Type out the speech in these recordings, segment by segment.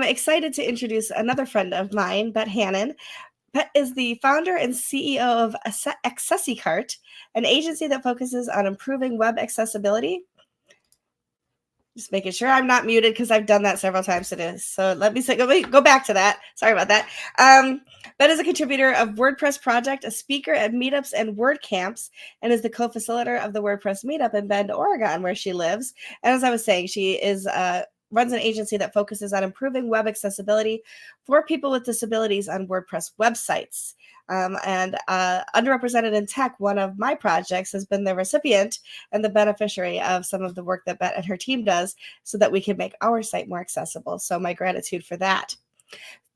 excited to introduce another friend of mine, Hannon. Bet is the founder and CEO of AccessiCart, an agency that focuses on improving web accessibility. Just making sure I'm not muted because I've done that several times today. So let me go back to that. Sorry about that. Bet is a contributor of WordPress Project, a speaker at meetups and WordCamps, and is the co-facilitator of the WordPress meetup in Bend, Oregon, where she lives. And as I was saying, she is runs an agency that focuses on improving web accessibility for people with disabilities on WordPress websites. And Underrepresented in Tech, one of my projects, has been the recipient and the beneficiary of some of the work that Bet and her team does so that we can make our site more accessible. So my gratitude for that.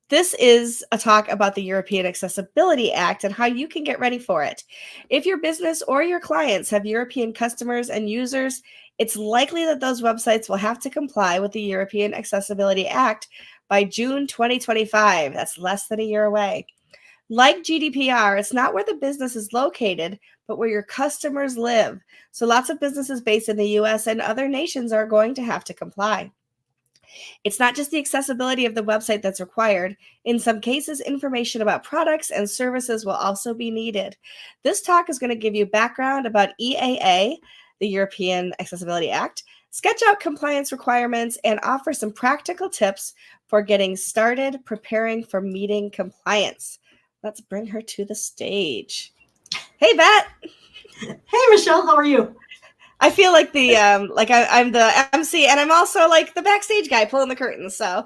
This is a talk about the European Accessibility Act and how you can get ready for it. If your business or your clients have European customers and users, it's likely that those websites will have to comply with the European Accessibility Act by June 2025. That's less than a year away. Like GDPR, it's not where the business is located, but where your customers live. So lots of businesses based in the US and other nations are going to have to comply. It's not just the accessibility of the website that's required. In some cases, information about products and services will also be needed. This talk is going to give you background about EAA, the European Accessibility Act, sketch out compliance requirements, and offer some practical tips for getting started preparing for meeting compliance. Let's bring her to the stage. Hey, Bet. Hey, Michelle. How are you? I feel like I'm the MC, and I'm also like the backstage guy pulling the curtains. So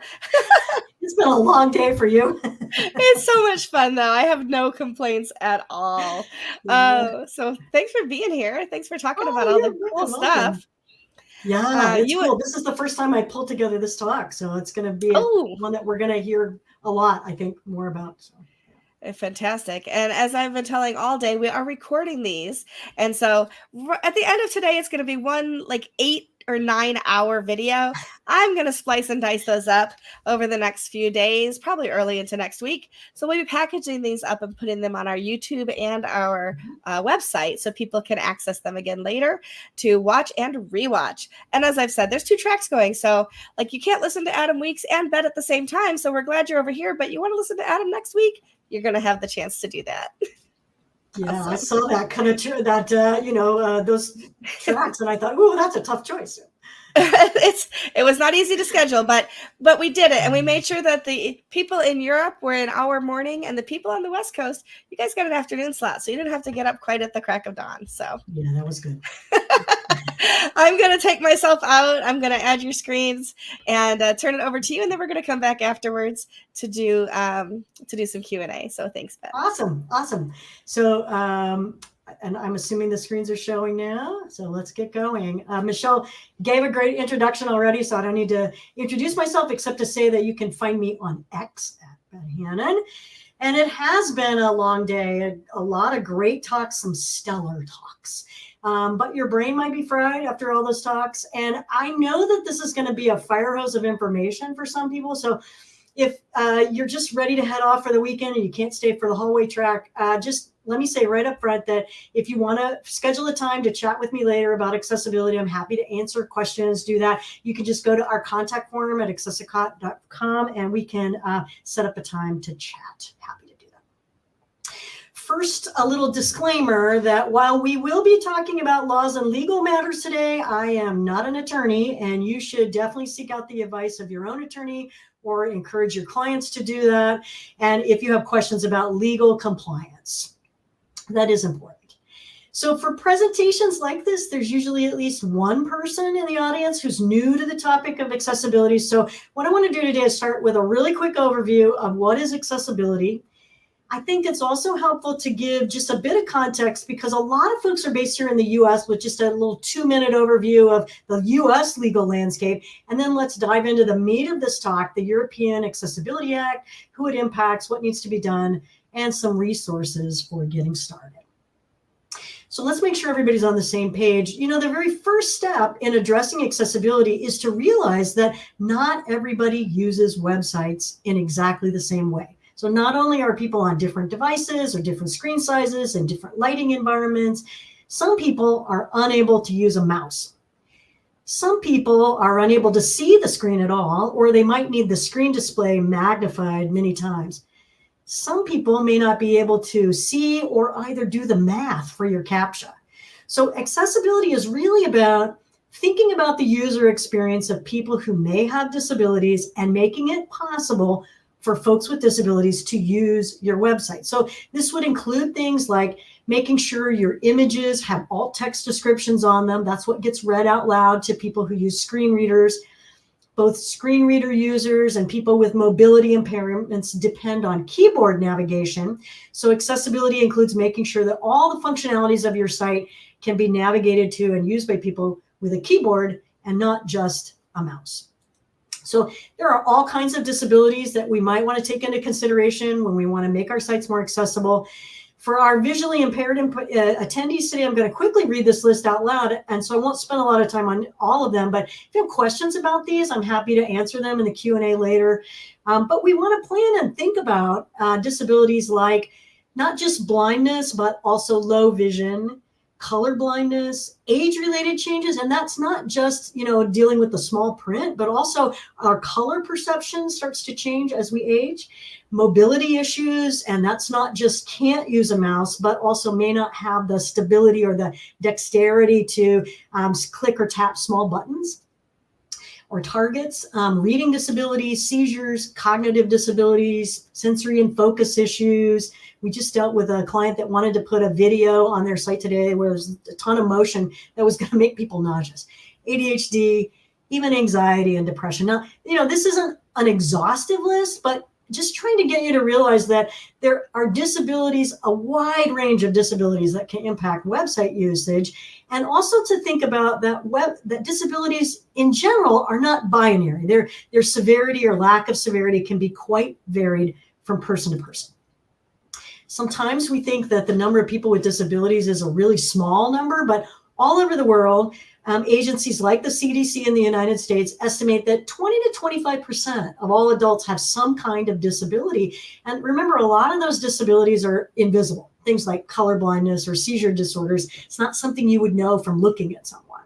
it's been a long day for you. It's so much fun, though. I have no complaints at all. So thanks for being here. Thanks for talking about all the cool stuff. Yeah, it's cool. This is the first time I pulled together this talk, so it's going to be one that we're going to hear a lot, I think, more about. So. Fantastic. And as I've been telling all day, we are recording these. And so at the end of today, it's going to be one like 8 or 9 hour video. I'm going to splice and dice those up over the next few days, probably early into next week. So we'll be packaging these up and putting them on our YouTube and our website so people can access them again later to watch and rewatch. And as I've said, there's 2 tracks going. So like you can't listen to Adam Weeks and Bet at the same time. So we're glad you're over here, but you want to listen to Adam next week? You're going to have the chance to do that. Yeah, awesome. I saw that kind of those tracks, and I thought, oh, that's a tough choice. It was not easy to schedule, but we did it, and we made sure that the people in Europe were in our morning, and the people on the West Coast, you guys got an afternoon slot, so you didn't have to get up quite at the crack of dawn. So yeah, that was good. I'm going to take myself out. I'm going to add your screens and turn it over to you. And then we're going to come back afterwards to do some Q&A. So thanks, Bet. Awesome. So, and I'm assuming the screens are showing now. So let's get going. Michelle gave a great introduction already, so I don't need to introduce myself except to say that you can find me on X at Hannon. And it has been a long day, a lot of great talks, some stellar talks. But your brain might be fried after all those talks. And I know that this is going to be a fire hose of information for some people. So if you're just ready to head off for the weekend and you can't stay for the hallway track, just let me say right up front that if you want to schedule a time to chat with me later about accessibility, I'm happy to answer questions, do that. You can just go to our contact form at accessicot.com and we can set up a time to chat. Happy to do that. First, a little disclaimer that while we will be talking about laws and legal matters today, I am not an attorney, and you should definitely seek out the advice of your own attorney or encourage your clients to do that. And if you have questions about legal compliance, that is important. So for presentations like this, there's usually at least one person in the audience who's new to the topic of accessibility. So what I want to do today is start with a really quick overview of what is accessibility. I think it's also helpful to give just a bit of context because a lot of folks are based here in the US with just a little 2-minute overview of the US legal landscape. And then let's dive into the meat of this talk, the European Accessibility Act, who it impacts, what needs to be done, and some resources for getting started. So let's make sure everybody's on the same page. You know, the very first step in addressing accessibility is to realize that not everybody uses websites in exactly the same way. So not only are people on different devices or different screen sizes and different lighting environments, some people are unable to use a mouse. Some people are unable to see the screen at all, or they might need the screen display magnified many times. Some people may not be able to see or either do the math for your CAPTCHA. So accessibility is really about thinking about the user experience of people who may have disabilities and making it possible for folks with disabilities to use your website. So this would include things like making sure your images have alt text descriptions on them. That's what gets read out loud to people who use screen readers. Both screen reader users and people with mobility impairments depend on keyboard navigation. So accessibility includes making sure that all the functionalities of your site can be navigated to and used by people with a keyboard and not just a mouse. So there are all kinds of disabilities that we might want to take into consideration when we want to make our sites more accessible. For our visually impaired attendees today, I'm going to quickly read this list out loud, and so I won't spend a lot of time on all of them, but if you have questions about these, I'm happy to answer them in the Q&A later. But we want to plan and think about disabilities like not just blindness, but also low vision, color blindness, age-related changes, and that's not just, dealing with the small print, but also our color perception starts to change as we age. Mobility issues, and that's not just can't use a mouse, but also may not have the stability or the dexterity to click or tap small buttons or targets. Reading disabilities, seizures, cognitive disabilities, sensory and focus issues. We just dealt with a client that wanted to put a video on their site today where there's a ton of motion that was going to make people nauseous. ADHD, even anxiety and depression. Now, this isn't an exhaustive list, but just trying to get you to realize that there are disabilities, a wide range of disabilities that can impact website usage, and also to think about that disabilities in general are not binary. Their severity or lack of severity can be quite varied from person to person. Sometimes we think that the number of people with disabilities is a really small number, but all over the world, agencies like the CDC in the United States estimate that 20 to 25% of all adults have some kind of disability. And remember, a lot of those disabilities are invisible, things like color blindness or seizure disorders. It's not something you would know from looking at someone.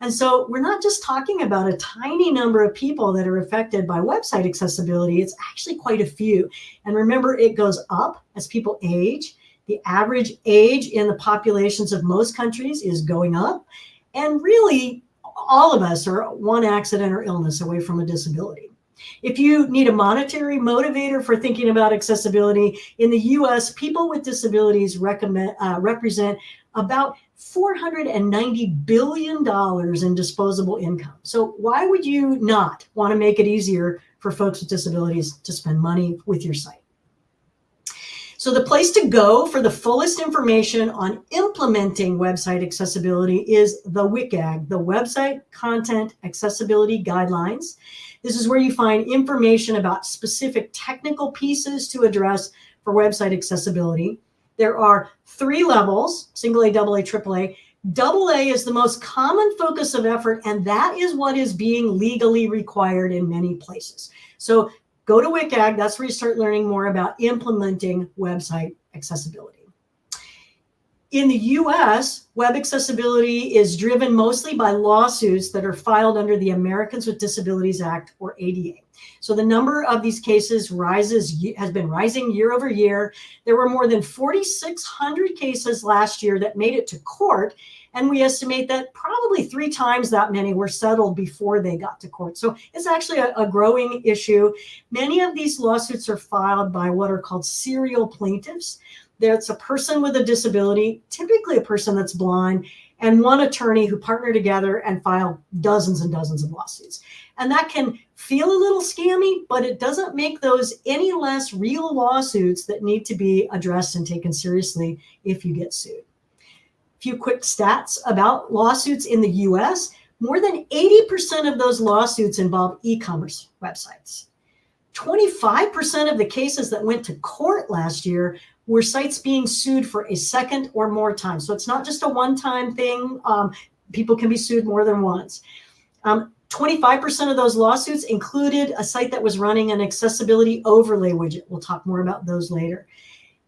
And so we're not just talking about a tiny number of people that are affected by website accessibility. It's actually quite a few. And remember, it goes up as people age. The average age in the populations of most countries is going up. And really, all of us are one accident or illness away from a disability. If you need a monetary motivator for thinking about accessibility, in the US, people with disabilities represent about $490 billion in disposable income. So why would you not want to make it easier for folks with disabilities to spend money with your site? So the place to go for the fullest information on implementing website accessibility is the WCAG, the Website Content Accessibility Guidelines. This is where you find information about specific technical pieces to address for website accessibility. There are 3 levels, single A, double A, triple A. Double A is the most common focus of effort, and that is what is being legally required in many places. So go to WCAG, that's where you start learning more about implementing website accessibility. In the US, web accessibility is driven mostly by lawsuits that are filed under the Americans with Disabilities Act, or ADA. So the number of these cases has been rising year over year. There were more than 4,600 cases last year that made it to court, and we estimate that probably 3 times that many were settled before they got to court. So it's actually a growing issue. Many of these lawsuits are filed by what are called serial plaintiffs. That's a person with a disability, typically a person that's blind, and one attorney who partner together and file dozens and dozens of lawsuits. And that can feel a little scammy, but it doesn't make those any less real lawsuits that need to be addressed and taken seriously if you get sued. Few quick stats about lawsuits in the US. More than 80% of those lawsuits involve e-commerce websites. 25% of the cases that went to court last year were sites being sued for a second or more time. So it's not just a one-time thing. People can be sued more than once. 25% of those lawsuits included a site that was running an accessibility overlay widget. We'll talk more about those later.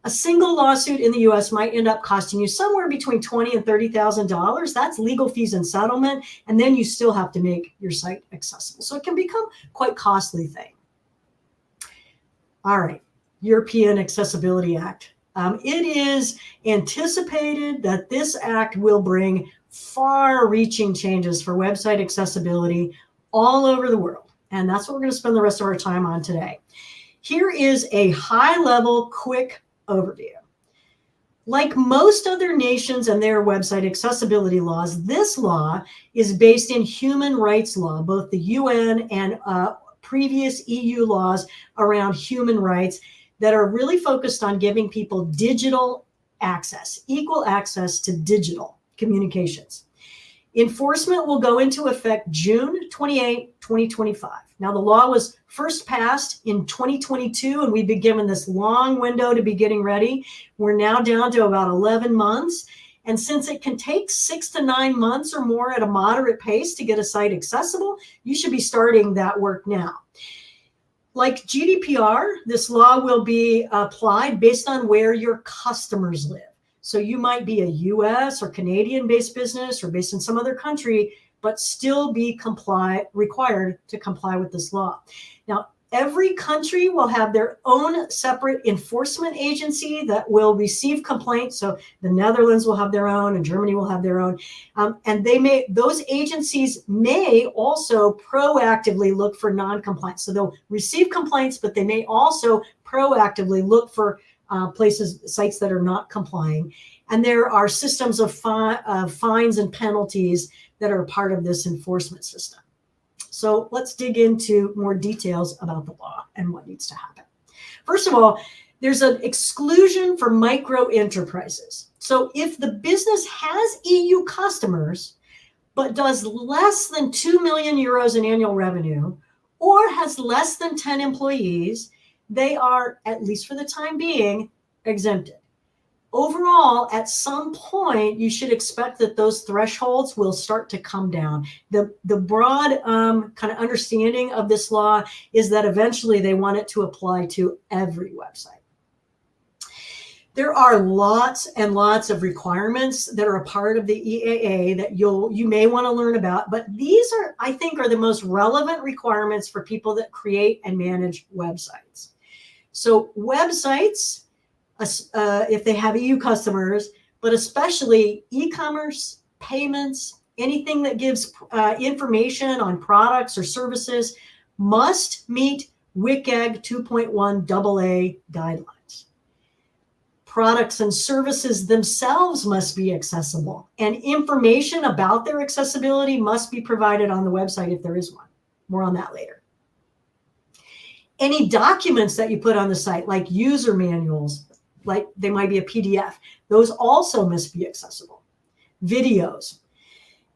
A single lawsuit in the US might end up costing you somewhere between $20,000 and $30,000. That's legal fees and settlement. And then you still have to make your site accessible. So it can become quite costly thing. All right, European Accessibility Act. It is anticipated that this act will bring far-reaching changes for website accessibility all over the world. And that's what we're going to spend the rest of our time on today. Here is a high-level, quick overview. Like most other nations and their website accessibility laws, this law is based in human rights law, both the UN and previous EU laws around human rights that are really focused on giving people digital access, equal access to digital communications. Enforcement will go into effect June 28, 2025. Now, the law was first passed in 2022, and we've been given this long window to be getting ready. We're now down to about 11 months. And since it can take 6 to 9 months or more at a moderate pace to get a site accessible, you should be starting that work now. Like GDPR, this law will be applied based on where your customers live. So you might be a US or Canadian-based business or based in some other country, but still be required to comply with this law. Now, every country will have their own separate enforcement agency that will receive complaints. So the Netherlands will have their own, and Germany will have their own. And those agencies may also proactively look for non-compliance. So they'll receive complaints, but they may also proactively look for sites that are not complying. And there are systems of fines and penalties that are part of this enforcement system. So let's dig into more details about the law and what needs to happen. First of all, there's an exclusion for micro enterprises. So if the business has EU customers, but does less than 2 million euros in annual revenue, or has less than 10 employees, they are, at least for the time being, exempted. Overall, at some point, you should expect that those thresholds will start to come down. The broad kind of understanding of this law is that eventually they want it to apply to every website. There are lots and lots of requirements that are a part of the EAA that you may want to learn about, but these are, I think, are the most relevant requirements for people that create and manage websites. So websites, if they have EU customers, but especially e-commerce, payments, anything that gives information on products or services must meet WCAG 2.1 AA guidelines. Products and services themselves must be accessible, and information about their accessibility must be provided on the website if there is one. More on that later. Any documents that you put on the site, like user manuals, like they might be a PDF, those also must be accessible. Videos.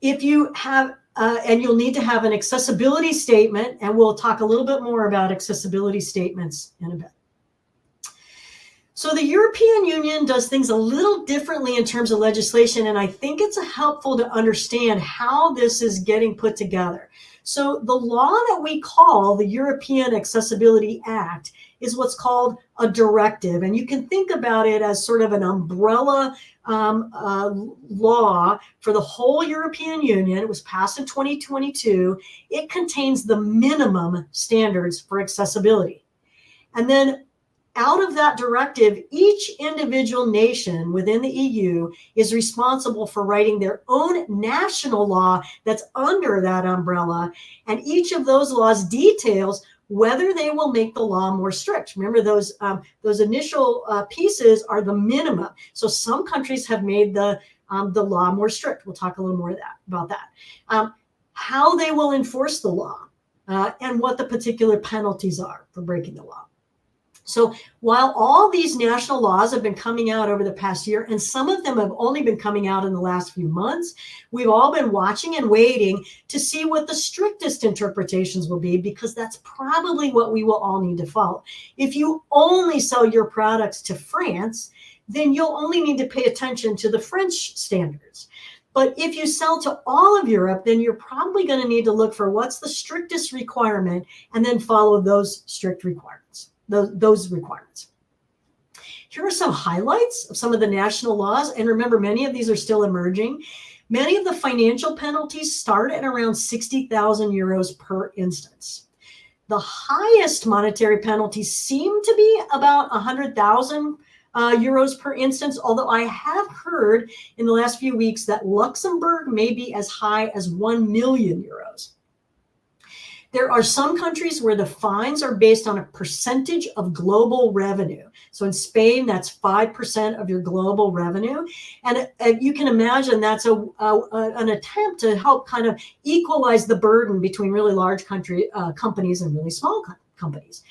If you have, and you'll need to have an accessibility statement, and we'll talk a little bit more about accessibility statements in a bit. So the European Union does things a little differently in terms of legislation, and I think it's helpful to understand how this is getting put together. So the law that we call the European Accessibility Act is what's called a directive. And you can think about it as sort of an umbrella law for the whole European Union. It was passed in 2022. It contains the minimum standards for accessibility. And then out of that directive, each individual nation within the EU is responsible for writing their own national law that's under that umbrella. And each of those laws details whether they will make the law more strict. Remember, those initial pieces are the minimum. So some countries have made the law more strict. We'll talk a little more about that. How they will enforce the law and what the particular penalties are for breaking the law. So while all these national laws have been coming out over the past year, and some of them have only been coming out in the last few months, we've all been watching and waiting to see what the strictest interpretations will be, because that's probably what we will all need to follow. If you only sell your products to France, then you'll only need to pay attention to the French standards. But if you sell to all of Europe, then you're probably going to need to look for what's the strictest requirement and then follow those strict requirements. Those requirements. Here are some highlights of some of the national laws. And remember, many of these are still emerging. Many of the financial penalties start at around 60,000 euros per instance. The highest monetary penalties seem to be about 100,000 euros per instance, although I have heard in the last few weeks that Luxembourg may be as high as 1 million euros. There are some countries where the fines are based on a percentage of global revenue. So in Spain, that's 5% of your global revenue. And you can imagine that's an attempt to help kind of equalize the burden between really large companies and really small companies.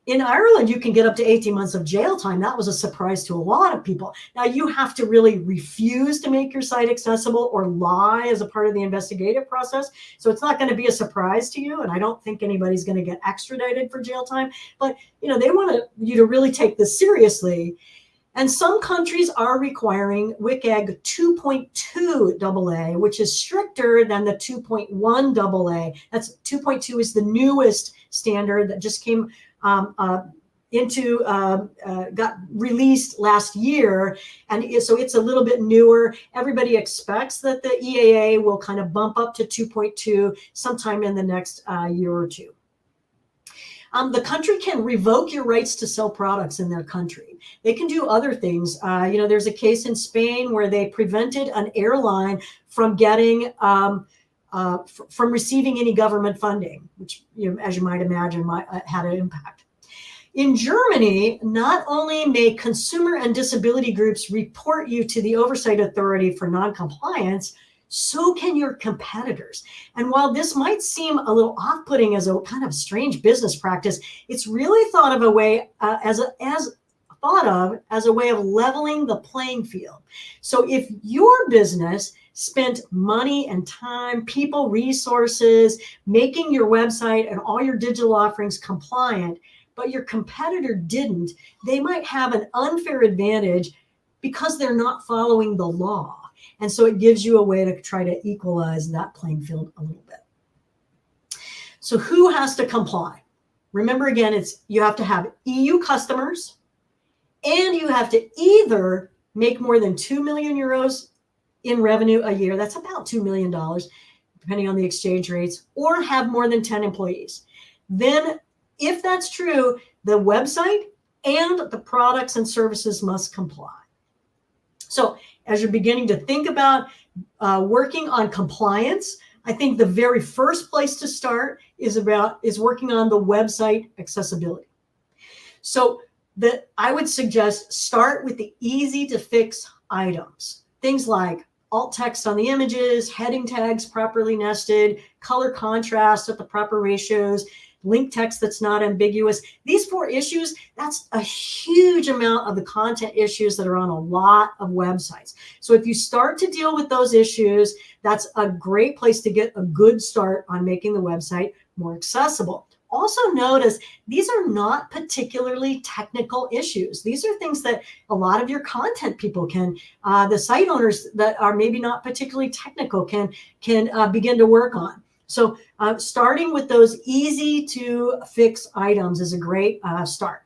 In Ireland, you can get up to 18 months of jail time. That was a surprise to a lot of people. Now, you have to really refuse to make your site accessible or lie as a part of the investigative process. So it's not going to be a surprise to you. And I don't think anybody's going to get extradited for jail time. But, they want you to really take this seriously. And some countries are requiring WCAG 2.2 AA, which is stricter than the 2.1 AA. That's 2.2 is the newest standard that just came got released last year. And so it's a little bit newer. Everybody expects that the EAA will kind of bump up to 2.2 sometime in the next year or two. The country can revoke your rights to sell products in their country. They can do other things. There's a case in Spain where they prevented an airline from getting from receiving any government funding, which, as you might imagine, had an impact. In Germany, not only may consumer and disability groups report you to the Oversight Authority for noncompliance, so can your competitors. And while this might seem a little off-putting as a kind of strange business practice, it's really thought of a way as a way of leveling the playing field. So if your business spent money and time, people, resources, making your website and all your digital offerings compliant, but your competitor didn't, they might have an unfair advantage because they're not following the law. And so it gives you a way to try to equalize that playing field a little bit. So who has to comply? Remember, again, you have to have EU customers, and you have to either make more than 2 million euros in revenue a year, that's about $2 million, depending on the exchange rates, or have more than 10 employees. Then, if that's true, the website and the products and services must comply. So as you're beginning to think about working on compliance, I think the very first place to start is working on the website accessibility. So I would suggest start with the easy to fix items. Things like alt text on the images, heading tags properly nested, color contrast at the proper ratios, link text that's not ambiguous. These 4 issues, that's a huge amount of the content issues that are on a lot of websites. So if you start to deal with those issues, that's a great place to get a good start on making the website more accessible. Also notice these are not particularly technical issues. These are things that a lot of your content people the site owners that are maybe not particularly technical can begin to work on. So starting with those easy to fix items is a great start.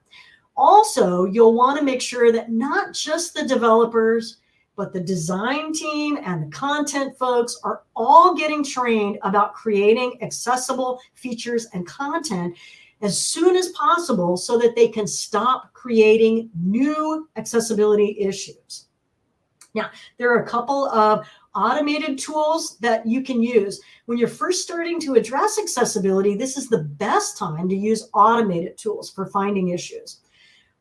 Also, you'll want to make sure that not just the developers, but the design team and the content folks are all getting trained about creating accessible features and content as soon as possible so that they can stop creating new accessibility issues. Now, there are a couple of automated tools that you can use. When you're first starting to address accessibility, this is the best time to use automated tools for finding issues.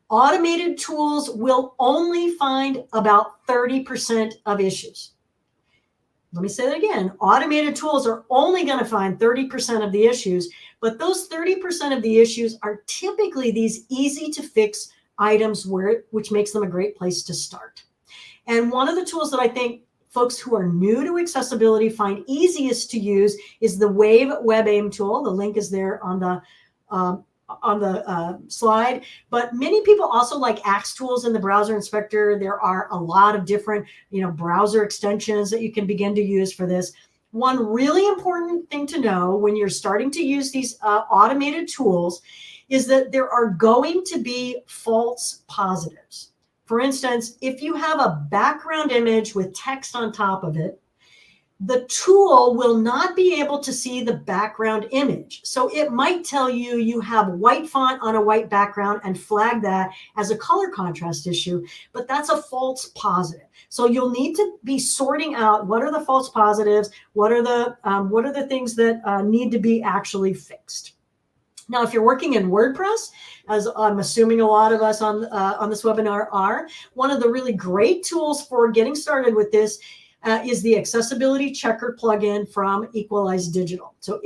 Automated tools will only find about 30% of issues. Let me say that again. Automated tools are only going to find 30% of the issues, but those 30% of the issues are typically these easy to fix items which makes them a great place to start. And one of the tools that I think folks who are new to accessibility find easiest to use is the Wave WebAIM tool. The link is there on the slide, but many people also like Axe tools in the browser inspector. There are a lot of different, browser extensions that you can begin to use for this. One really important thing to know when you're starting to use these automated tools is that there are going to be false positives. For instance, if you have a background image with text on top of it, the tool will not be able to see the background image. So it might tell you you have white font on a white background and flag that as a color contrast issue, but that's a false positive. So you'll need to be sorting out what are the false positives, what are the things that need to be actually fixed. Now, if you're working in WordPress, as I'm assuming a lot of us on this webinar are, one of the really great tools for getting started with this is the Accessibility Checker plugin from Equalize Digital. So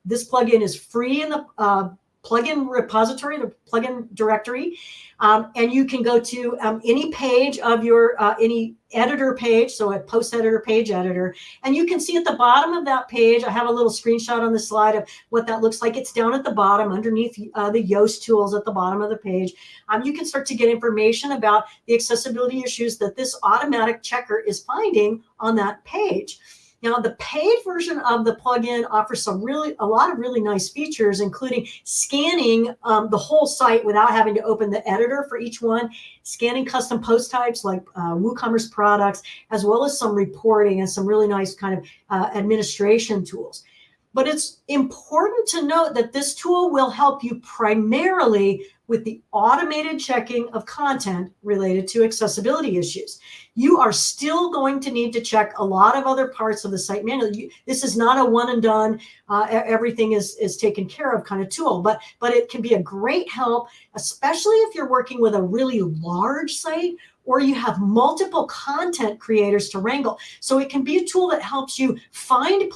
this plugin is free in the plugin repository, the plugin directory, and you can go to any page of your any editor page, so a post editor, page editor, and you can see at the bottom of that page, I have a little screenshot on the slide of what that looks like. It's down at the bottom underneath the Yoast tools at the bottom of the page. You can start to get information about the accessibility issues that this automatic checker is finding on that page. Now, the paid version of the plugin offers a lot of really nice features, including scanning the whole site without having to open the editor for each one, scanning custom post types like WooCommerce products, as well as some reporting and some really nice kind of administration tools. But it's important to note that this tool will help you primarily with the automated checking of content related to accessibility issues. You are still going to need to check a lot of other parts of the site manually. This is not a one and done, everything is taken care of kind of tool, but it can be a great help, especially if you're working with a really large site or you have multiple content creators to wrangle. So it can be a tool that helps you find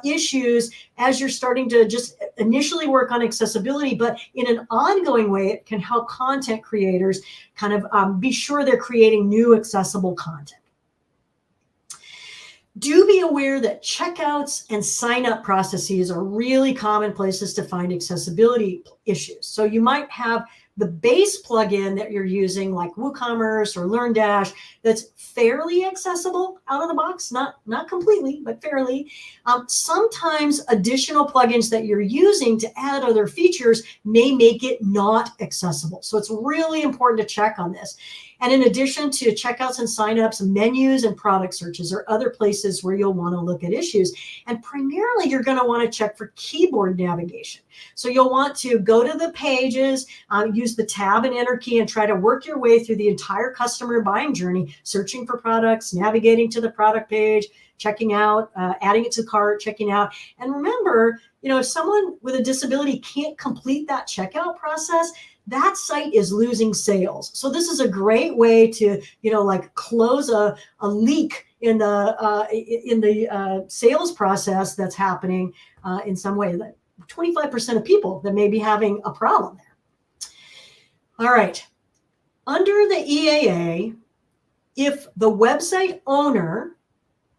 issues as you're starting to just initially work on accessibility, but in an ongoing way, it can help content creators kind of be sure they're creating new accessible content. Do be aware that checkouts and sign-up processes are really common places to find accessibility issues. So you might have the base plugin that you're using, like WooCommerce or LearnDash, that's fairly accessible out of the box, not completely, but fairly. Sometimes additional plugins that you're using to add other features may make it not accessible. So it's really important to check on this. And in addition to checkouts and signups, menus and product searches are other places where you'll want to look at issues. And primarily, you're going to want to check for keyboard navigation. So you'll want to go to the pages, use the tab and enter key, and try to work your way through the entire customer buying journey, searching for products, navigating to the product page, checking out, adding it to the cart, checking out. And remember, if someone with a disability can't complete that checkout process, that site is losing sales. So this is a great way to, like close a leak in the sales process that's happening in some way. 25% of people that may be having a problem there. All right. Under the EAA, if the website owner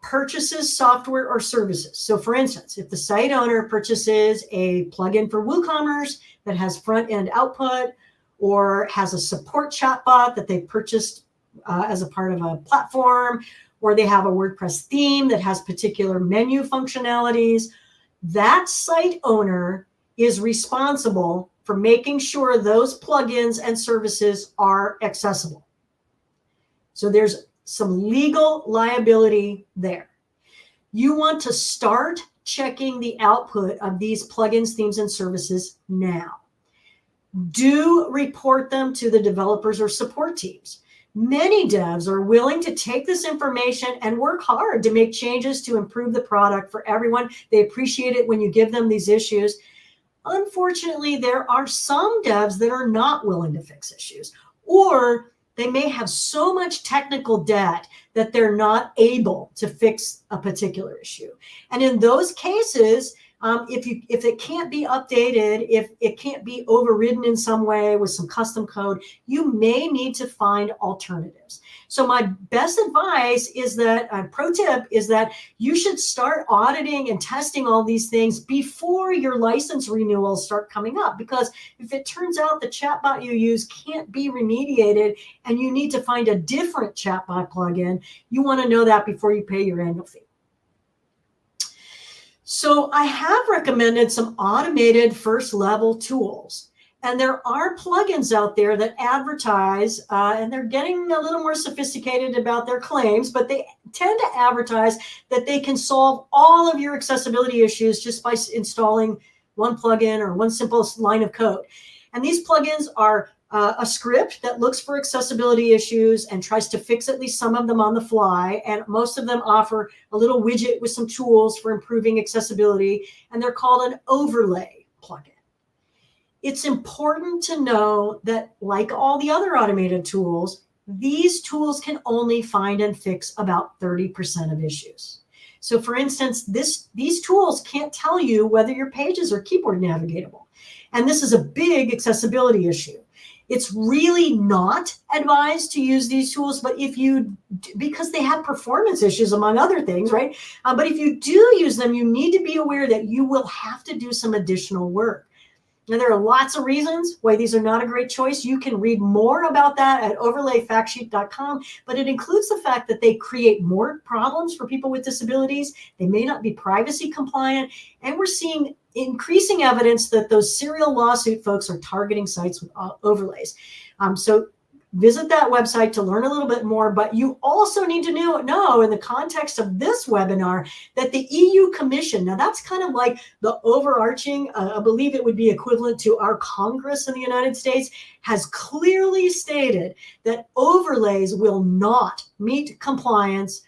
purchases software or services. So for instance, if the site owner purchases a plugin for WooCommerce that has front-end output, or has a support chatbot that they purchased as a part of a platform, or they have a WordPress theme that has particular menu functionalities, that site owner is responsible for making sure those plugins and services are accessible. So there's some legal liability there. You want to start checking the output of these plugins, themes, and services now. Do report them to the developers or support teams. Many devs are willing to take this information and work hard to make changes to improve the product for everyone. They appreciate it when you give them these issues. Unfortunately, there are some devs that are not willing to fix issues, or they may have so much technical debt that they're not able to fix a particular issue. And in those cases, if it can't be updated, if it can't be overridden in some way with some custom code, you may need to find alternatives. So my best advice is that, pro tip is that you should start auditing and testing all these things before your license renewals start coming up. Because if it turns out the chatbot you use can't be remediated and you need to find a different chatbot plugin, you want to know that before you pay your annual fee. So I have recommended some automated first level tools. And there are plugins out there that advertise, and they're getting a little more sophisticated about their claims, but they tend to advertise that they can solve all of your accessibility issues just by installing one plugin or one simple line of code. And these plugins are a script that looks for accessibility issues and tries to fix at least some of them on the fly. And most of them offer a little widget with some tools for improving accessibility, and they're called an overlay plugin. It's important to know that, like all the other automated tools, these tools can only find and fix about 30% of issues. So for instance, these tools can't tell you whether your pages are keyboard navigatable. And this is a big accessibility issue. It's really not advised to use these tools, but because they have performance issues, among other things, right? But if you do use them, you need to be aware that you will have to do some additional work. Now, there are lots of reasons why these are not a great choice. You can read more about that at overlayfactsheet.com, but it includes the fact that they create more problems for people with disabilities. They may not be privacy compliant, and we're seeing increasing evidence that those serial lawsuit folks are targeting sites with overlays. So visit that website to learn a little bit more, but you also need to know in the context of this webinar that the EU Commission, now that's kind of like the overarching, I believe it would be equivalent to our Congress in the United States, has clearly stated that overlays will not meet compliance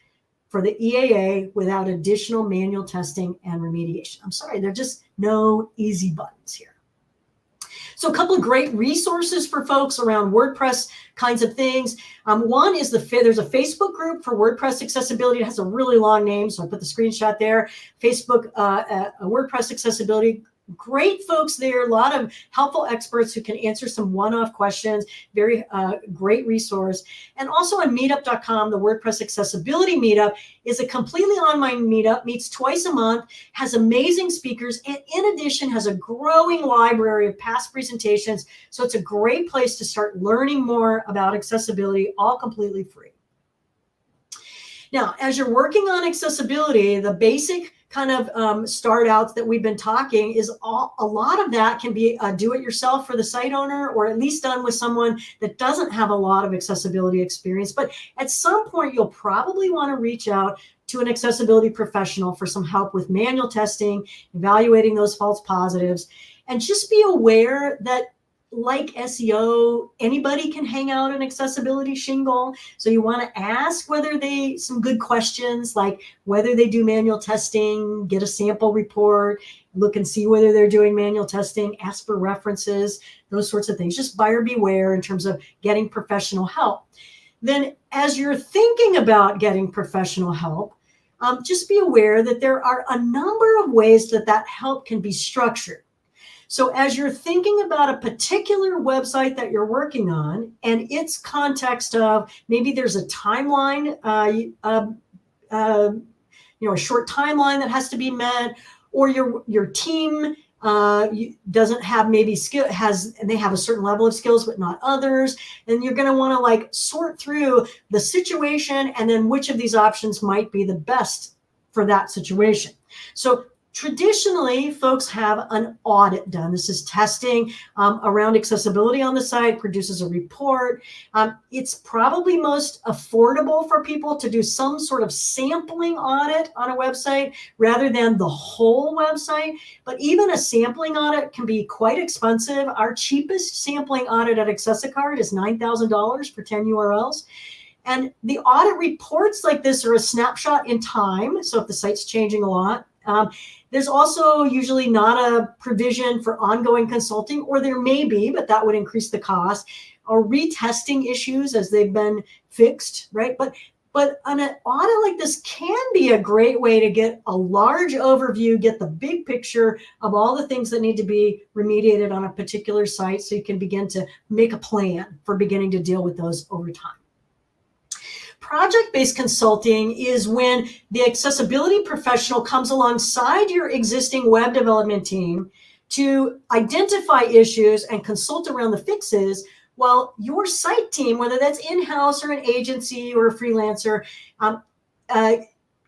for the EAA without additional manual testing and remediation. I'm sorry, there are just no easy buttons here. So a couple of great resources for folks around WordPress kinds of things. One is there's a Facebook group for WordPress accessibility. It has a really long name, so I put the screenshot there. Facebook WordPress accessibility. Great folks there, a lot of helpful experts who can answer some one-off questions. Very great resource. And also on meetup.com, the WordPress accessibility meetup is a completely online meetup, meets twice a month, has amazing speakers, and in addition has a growing library of past presentations. So it's a great place to start learning more about accessibility, all completely free. Now, as you're working on accessibility, the basic kind of start outs that we've been talking is a lot of that can be do-it-yourself for the site owner, or at least done with someone that doesn't have a lot of accessibility experience. But at some point, you'll probably want to reach out to an accessibility professional for some help with manual testing, evaluating those false positives, and just be aware that, like SEO, anybody can hang out an accessibility shingle. So you want to ask some good questions, like whether they do manual testing, get a sample report, look and see whether they're doing manual testing, ask for references, those sorts of things. Just buyer beware in terms of getting professional help. Then as you're thinking about getting professional help, just be aware that there are a number of ways that help can be structured. So as you're thinking about a particular website that you're working on and its context of maybe there's a timeline, a short timeline that has to be met, or your team doesn't have maybe and they have a certain level of skills but not others, and you're going to want to sort through the situation and then which of these options might be the best for that situation. So traditionally, folks have an audit done. This is testing around accessibility on the site, produces a report. It's probably most affordable for people to do some sort of sampling audit on a website rather than the whole website. But even a sampling audit can be quite expensive. Our cheapest sampling audit at AccessiCard is $9,000 for 10 URLs. And the audit reports like this are a snapshot in time. So if the site's changing a lot, there's also usually not a provision for ongoing consulting, or there may be, but that would increase the cost, or retesting issues as they've been fixed, right? But an audit like this can be a great way to get a large overview, get the big picture of all the things that need to be remediated on a particular site, so you can begin to make a plan for beginning to deal with those over time. Project-based consulting is when the accessibility professional comes alongside your existing web development team to identify issues and consult around the fixes, while your site team, whether that's in-house or an agency or a freelancer,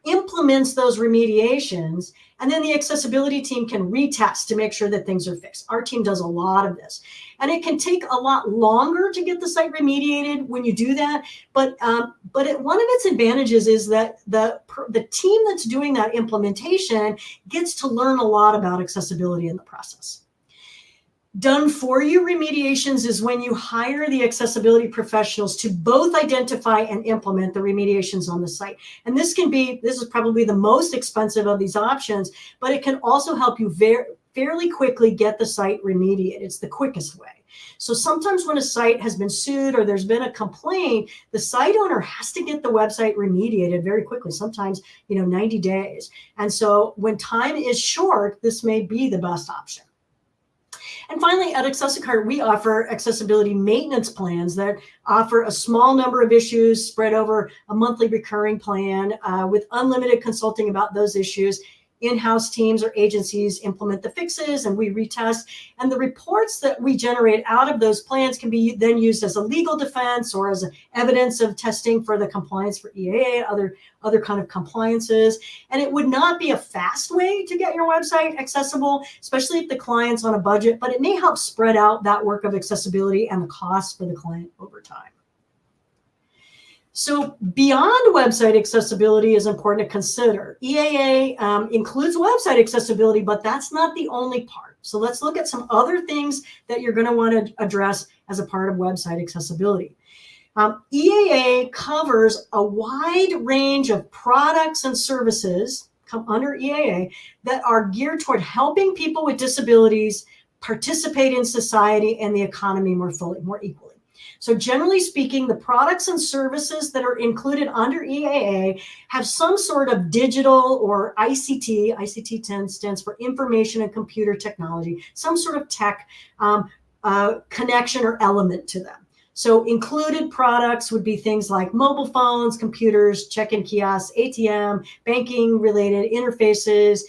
implements those remediations, and then the accessibility team can retest to make sure that things are fixed. Our team does a lot of this, and it can take a lot longer to get the site remediated when you do that. But one of its advantages is that the team that's doing that implementation gets to learn a lot about accessibility in the process. Done for you remediations is when you hire the accessibility professionals to both identify and implement the remediations on the site. And this is probably the most expensive of these options, but it can also help you fairly quickly get the site remediated. It's the quickest way. So sometimes when a site has been sued or there's been a complaint, the site owner has to get the website remediated very quickly, sometimes 90 days. And so when time is short, this may be the best option. And finally, at AccessiCart, we offer accessibility maintenance plans that offer a small number of issues spread over a monthly recurring plan with unlimited consulting about those issues. In-house teams or agencies implement the fixes and we retest. And the reports that we generate out of those plans can be then used as a legal defense or as evidence of testing for the compliance for EAA, other kind of compliances. And it would not be a fast way to get your website accessible, especially if the client's on a budget, but it may help spread out that work of accessibility and the cost for the client over time. So beyond website accessibility is important to consider. EAA includes website accessibility, but that's not the only part. So let's look at some other things that you're going to want to address as a part of website accessibility. EAA covers a wide range of products and services come under EAA that are geared toward helping people with disabilities participate in society and the economy more fully, more equally. So generally speaking, the products and services that are included under EAA have some sort of digital or ICT. ICT stands for information and computer technology, some sort of tech connection or element to them. So included products would be things like mobile phones, computers, check-in kiosks, ATM, banking-related interfaces,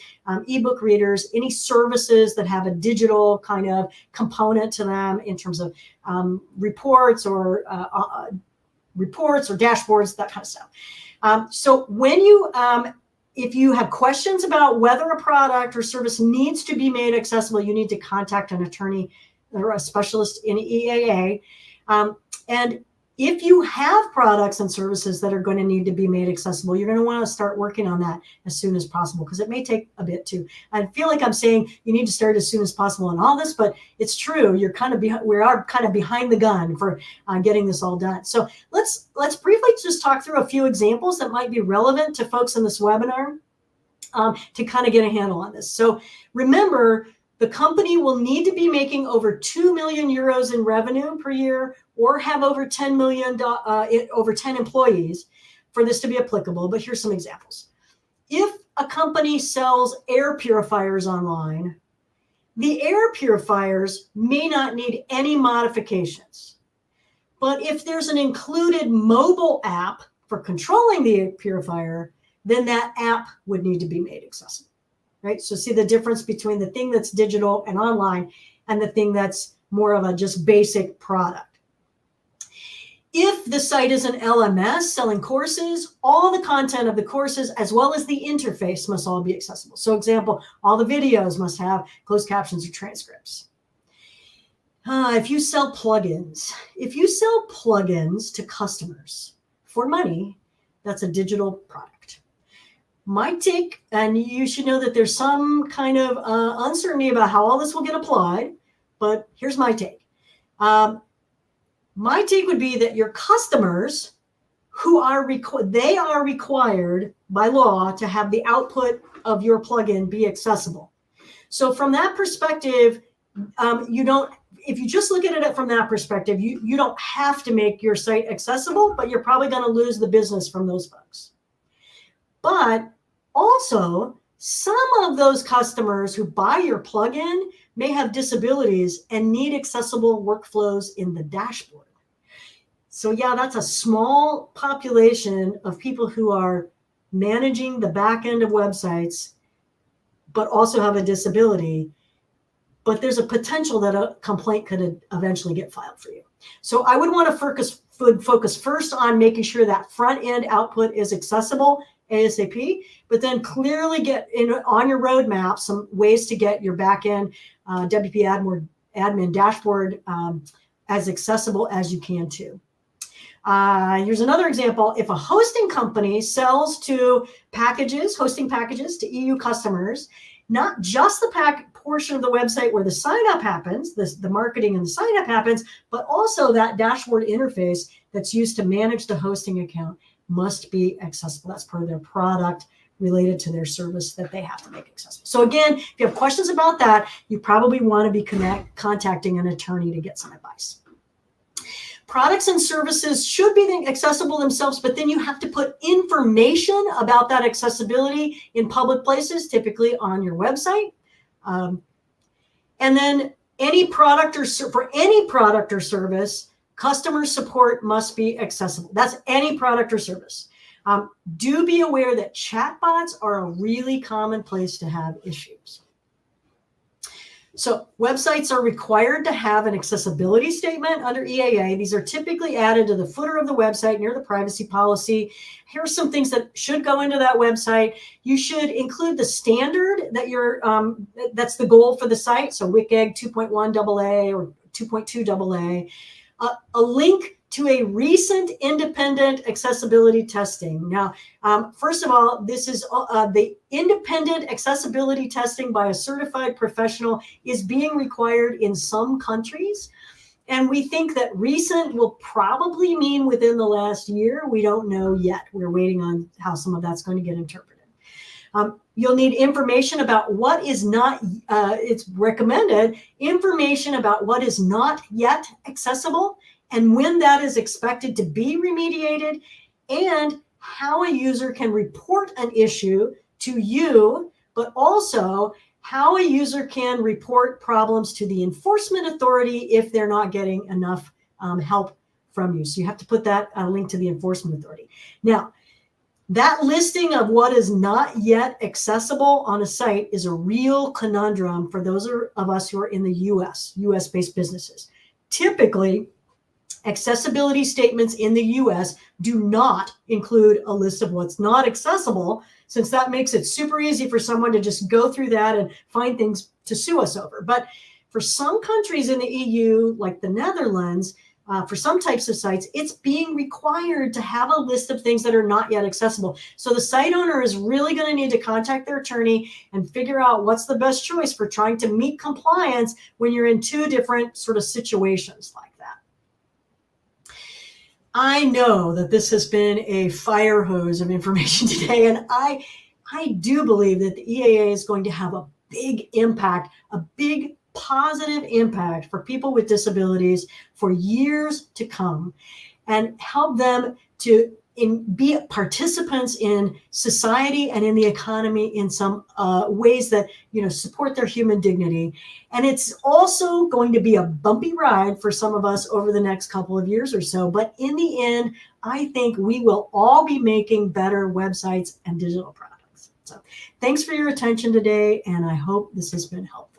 ebook readers, any services that have a digital kind of component to them in terms of reports or dashboards, that kind of stuff. So when if you have questions about whether a product or service needs to be made accessible, you need to contact an attorney or a specialist in EAA. And if you have products and services that are going to need to be made accessible, you're going to want to start working on that as soon as possible because it may take a bit too. I feel like I'm saying you need to start as soon as possible on all this, but it's true. We are kind of behind the gun for getting this all done. So let's briefly just talk through a few examples that might be relevant to folks in this webinar to kind of get a handle on this. So remember, the company will need to be making over 2 million euros in revenue per year or have over 10 employees for this to be applicable. But here's some examples. If a company sells air purifiers online, the air purifiers may not need any modifications. But if there's an included mobile app for controlling the air purifier, then that app would need to be made accessible. Right? So see the difference between the thing that's digital and online and the thing that's more of a just basic product. If the site is an LMS selling courses, all the content of the courses as well as the interface must all be accessible. So example, all the videos must have closed captions or transcripts. If you sell plugins to customers for money, that's a digital product. My take, and you should know that there's some kind of uncertainty about how all this will get applied, but here's my take. My take would be that your customers they are required by law to have the output of your plugin be accessible. So from that perspective, if you just look at it from that perspective, you don't have to make your site accessible, but you're probably going to lose the business from those folks. But also, some of those customers who buy your plugin may have disabilities and need accessible workflows in the dashboard. So yeah, that's a small population of people who are managing the back end of websites, but also have a disability. But there's a potential that a complaint could eventually get filed for you. So I would want to focus first on making sure that front end output is accessible ASAP, but then clearly get on your roadmap some ways to get your backend WP admin dashboard as accessible as you can too. Here's another example. If a hosting company sells to hosting packages to EU customers, not just the portion of the website where the sign up happens, the marketing and the sign up happens, but also that dashboard interface that's used to manage the hosting account must be accessible. That's part of their product related to their service that they have to make accessible. So again, if you have questions about that, you probably want to be contacting an attorney to get some advice. Products and services should be accessible themselves, but then you have to put information about that accessibility in public places, typically on your website. And then for any product or service, customer support must be accessible. That's any product or service. Do be aware that chatbots are a really common place to have issues. So websites are required to have an accessibility statement under EAA. These are typically added to the footer of the website near the privacy policy. Here are some things that should go into that website. You should include the standard that that's the goal for the site. So WCAG 2.1 AA or 2.2 AA. A link to a recent independent accessibility testing. Now, first of all, this is the independent accessibility testing by a certified professional is being required in some countries. And we think that recent will probably mean within the last year. We don't know yet. We're waiting on how some of that's going to get interpreted. You'll need information about what is not, it's recommended, information about what is not yet accessible and when that is expected to be remediated, and how a user can report an issue to you, but also how a user can report problems to the enforcement authority if they're not getting enough help from you. So you have to put that link to the enforcement authority. Now, that listing of what is not yet accessible on a site is a real conundrum for those of us who are in the US-based businesses. Typically, accessibility statements in the US do not include a list of what's not accessible, since that makes it super easy for someone to just go through that and find things to sue us over. But for some countries in the EU, like the Netherlands, for some types of sites, it's being required to have a list of things that are not yet accessible. So the site owner is really going to need to contact their attorney and figure out what's the best choice for trying to meet compliance when you're in two different sort of situations like that. I know that this has been a fire hose of information today, and I do believe that the EAA is going to have a big impact, a big positive impact for people with disabilities for years to come, and help them to be participants in society and in the economy in some ways that support their human dignity. And it's also going to be a bumpy ride for some of us over the next couple of years or so. But in the end, I think we will all be making better websites and digital products. So thanks for your attention today, and I hope this has been helpful.